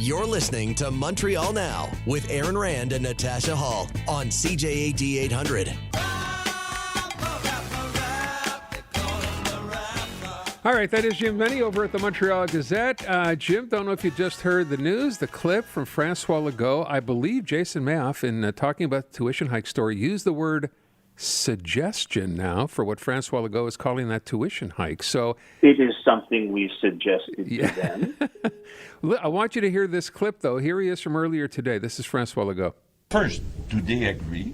You're listening to Montreal Now with Aaron Rand and Natasha Hall on CJAD 800. All right, that is Jim Mennie over at the Montreal Gazette. Jim, don't know if you just heard the news, the clip from Francois Legault. I believe Jason Mayoff, in talking about the tuition hike story, used the word suggestion now for what Francois Legault is calling that tuition hike. So it is something we suggested to them. I want you to hear this clip, though. Here he is from earlier today. This is Francois Legault. First, do they agree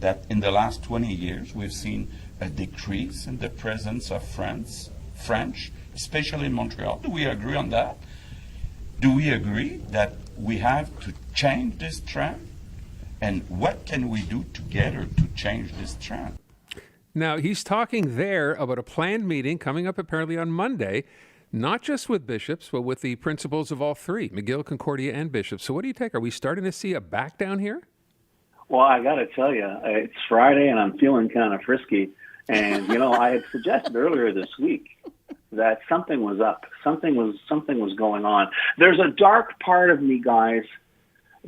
that in the last 20 years we've seen a decrease in the presence of French, especially in Montreal? Do we agree on that? Do we agree that we have to change this trend? And what can we do together to change this trend? Now, he's talking there about a planned meeting coming up apparently on Monday, not just with bishops, but with the principals of all three, McGill, Concordia, and Bishop. So what do you take? Are we starting to see a back down here? Well, I got to tell you, it's Friday and I'm feeling kind of frisky. And, I had suggested earlier this week that something was up. Something was going on. There's a dark part of me, guys,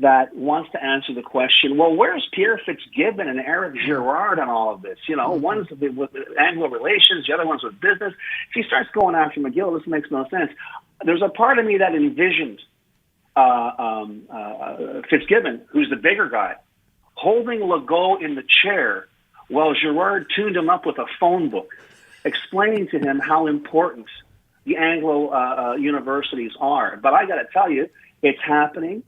that wants to answer the question, well, where's Pierre Fitzgibbon and Eric Girard on all of this? One's with Anglo relations, the other one's with business. If he starts going after McGill, this makes no sense. There's a part of me that envisioned Fitzgibbon, who's the bigger guy, holding Legault in the chair while Girard tuned him up with a phone book, explaining to him how important the Anglo universities are. But I got to tell you, it's happening.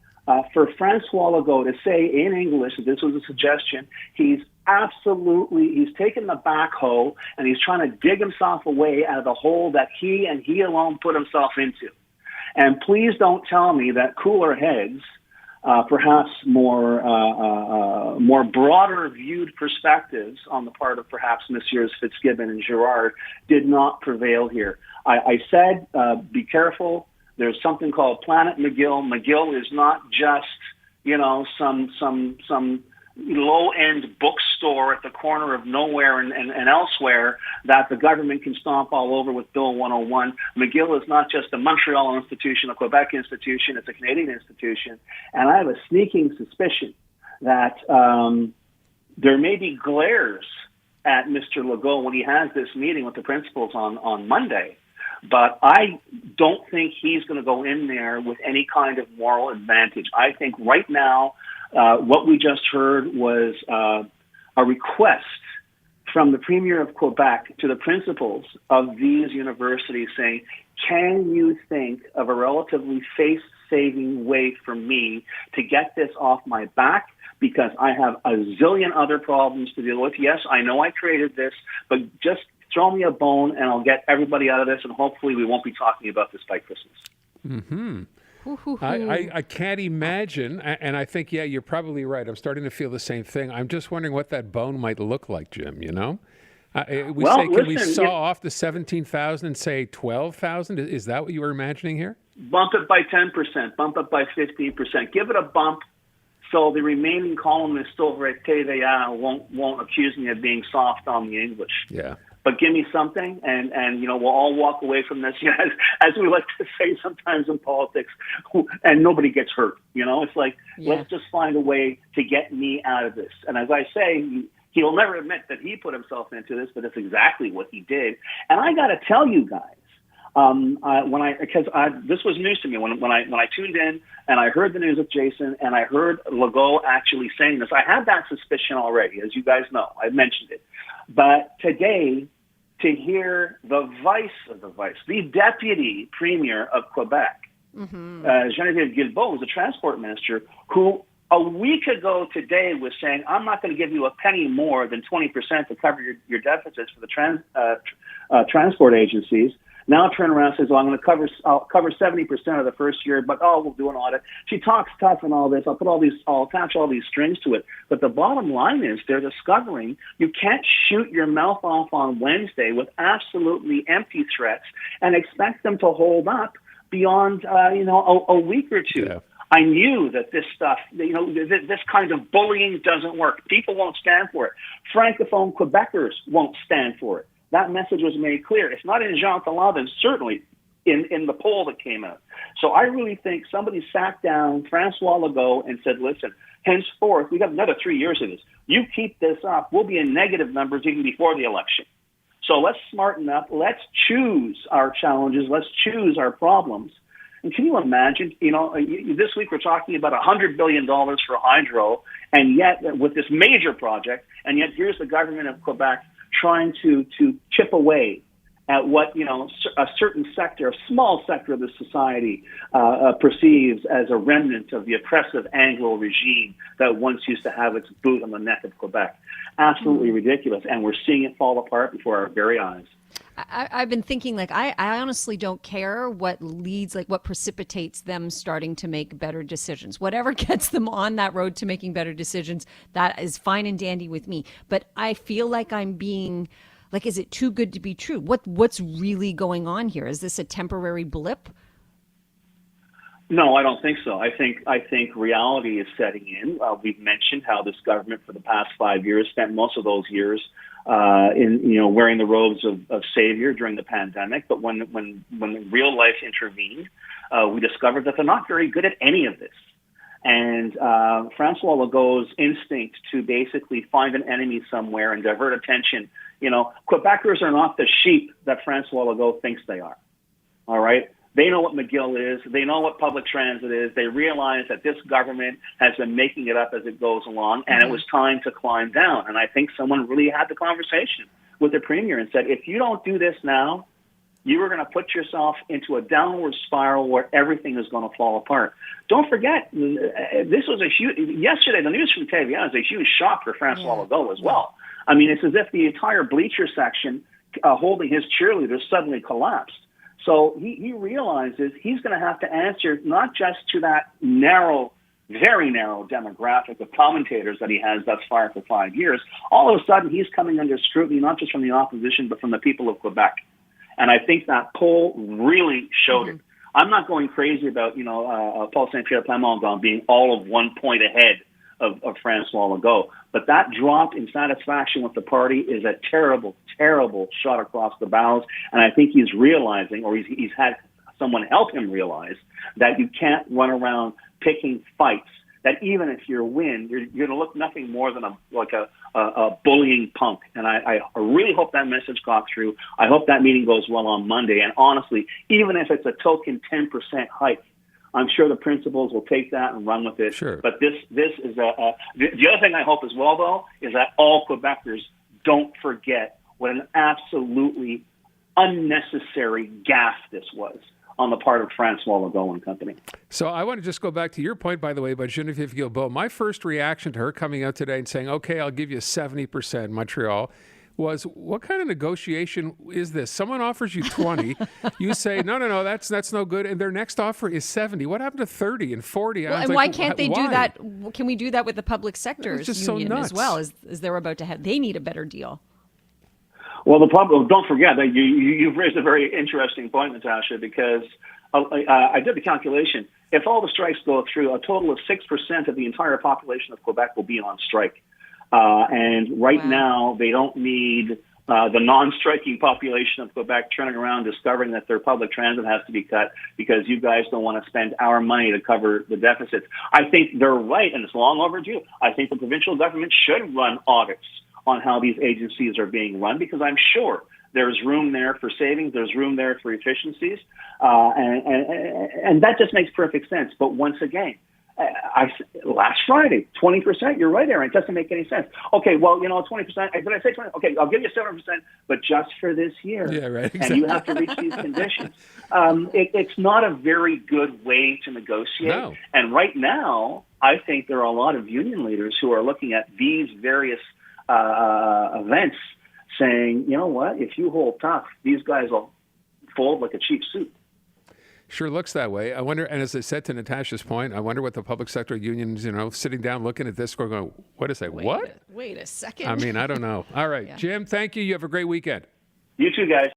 For Francois Legault to say in English that this was a suggestion, he's taken the backhoe and he's trying to dig himself away out of the hole that he and he alone put himself into. And please don't tell me that cooler heads, perhaps more broader viewed perspectives on the part of perhaps Messieurs Fitzgibbon and Girard did not prevail here. I said, be careful. There's something called Planet McGill. McGill is not just, some low-end bookstore at the corner of nowhere and elsewhere that the government can stomp all over with Bill 101. McGill is not just a Montreal institution, a Quebec institution. It's a Canadian institution. And I have a sneaking suspicion that there may be glares at Mr. Legault when he has this meeting with the principals on Monday. But I don't think he's going to go in there with any kind of moral advantage. I think right now what we just heard was a request from the Premier of Quebec to the principals of these universities saying, can you think of a relatively face-saving way for me to get this off my back? Because I have a zillion other problems to deal with. Yes, I know I created this, but just throw me a bone and I'll get everybody out of this, and hopefully we won't be talking about this by Christmas. Mm-hmm. I can't imagine, and I think, yeah, you're probably right. I'm starting to feel the same thing. I'm just wondering what that bone might look like, Jim, Can we saw off the 17,000 and say 12,000? Is that what you were imagining here? Bump it by 10%, bump it by 15%. Give it a bump so the remaining columnists over at TVA won't accuse me of being soft on the English. Yeah. But give me something, and we'll all walk away from this, as we like to say sometimes in politics, and nobody gets hurt. It's like, let's just find a way to get me out of this. And as I say, he'll never admit that he put himself into this, but it's exactly what he did. And I got to tell you guys, this was news to me when I tuned in and I heard the news of Jason and I heard Legault actually saying this. I had that suspicion already, as you guys know. I mentioned it. But today, to hear the the deputy premier of Quebec, Geneviève Guilbault, who's the transport minister, who a week ago today was saying, I'm not going to give you a penny more than 20% to cover your deficits for the transport agencies. Now turn around and says, well, I'll cover 70% of the first year, but we'll do an audit. She talks tough and all this. I'll attach all these strings to it. But the bottom line is they're discovering you can't shoot your mouth off on Wednesday with absolutely empty threats and expect them to hold up beyond, a week or two. Yeah. I knew that this stuff, this kind of bullying doesn't work. People won't stand for it. Francophone Quebecers won't stand for it. That message was made clear. It's not in Jean Talon, then certainly in the poll that came out. So I really think somebody sat down Francois Legault and said, listen, henceforth, we got another 3 years of this. You keep this up, we'll be in negative numbers even before the election. So let's smarten up. Let's choose our challenges. Let's choose our problems. And can you imagine, this week we're talking about $100 billion for hydro, and yet with this major project, and yet here's the government of Quebec trying to chip away at what, a certain sector, a small sector of the society perceives as a remnant of the oppressive Anglo regime that once used to have its boot on the neck of Quebec. Absolutely ridiculous. And we're seeing it fall apart before our very eyes. I've been thinking, I honestly don't care what leads, what precipitates them starting to make better decisions. Whatever gets them on that road to making better decisions, that is fine and dandy with me. But I feel like I'm being, is it too good to be true? What's really going on here? Is this a temporary blip? No, I don't think so. I think reality is setting in. We've mentioned how this government for the past 5 years spent most of those years in wearing the robes of savior during the pandemic. But when real life intervened, we discovered that they're not very good at any of this. And Francois Legault's instinct to basically find an enemy somewhere and divert attention. Quebecers are not the sheep that Francois Legault thinks they are. All right. They know what McGill is. They know what public transit is. They realize that this government has been making it up as it goes along, and it was time to climb down. And I think someone really had the conversation with the premier and said, if you don't do this now, you are going to put yourself into a downward spiral where everything is going to fall apart. Don't forget, this was yesterday, the news from TVA is a huge shock for Francois Legault as well. I mean, it's as if the entire bleacher section holding his cheerleaders suddenly collapsed. So he realizes he's going to have to answer not just to that narrow, very narrow demographic of commentators that he has thus far for 5 years. All of a sudden, he's coming under scrutiny, not just from the opposition, but from the people of Quebec. And I think that poll really showed it. I'm not going crazy about, Paul Saint-Pierre Plamondon being all of 1 point ahead of Francois Legault. But that drop in satisfaction with the party is a terrible, terrible shot across the bows. And I think he's realizing, or he's had someone help him realize, that you can't run around picking fights, that even if you win, you're going to look nothing more than a bullying punk. And I really hope that message got through. I hope that meeting goes well on Monday. And honestly, even if it's a token 10% hike, I'm sure the principals will take that and run with it. Sure. But this is the other thing I hope as well, though, is that all Quebecers don't forget what an absolutely unnecessary gaffe this was on the part of Francois Legault and company. So I want to just go back to your point, by the way, about Geneviève Guilbault. My first reaction to her coming out today and saying, okay, I'll give you 70% Montreal, was, what kind of negotiation is this? Someone offers you 20, you say, no, that's no good, and their next offer is 70. What happened to 30 and 40? Well, and why can't they do that? Can we do that with the public sector's union as well? Is they're about to have, they need a better deal? Well, the problem, don't forget that you've raised a very interesting point, Natasha, because I did the calculation. If all the strikes go through, a total of 6% of the entire population of Quebec will be on strike. And right now, they don't need the non-striking population of Quebec turning around discovering that their public transit has to be cut because you guys don't want to spend our money to cover the deficits. I think they're right, and it's long overdue. I think the provincial government should run audits on how these agencies are being run, because I'm sure there's room there for savings, there's room there for efficiencies, and that just makes perfect sense. But once again, last Friday, 20%. You're right, Aaron. It doesn't make any sense. Okay, well, 20%. Did I say 20? Okay, I'll give you 7%, but just for this year. Yeah, right. Exactly. And you have to reach these conditions. It's not a very good way to negotiate. No. And right now, I think there are a lot of union leaders who are looking at these various events saying, you know what, if you hold tough, these guys will fold like a cheap suit. Sure looks that way. I wonder, and as I said to Natasha's point, I wonder what the public sector unions, sitting down looking at this, going, what is that? What? Wait a second. I mean, I don't know. All right, yeah. Jim, thank you. You have a great weekend. You too, guys.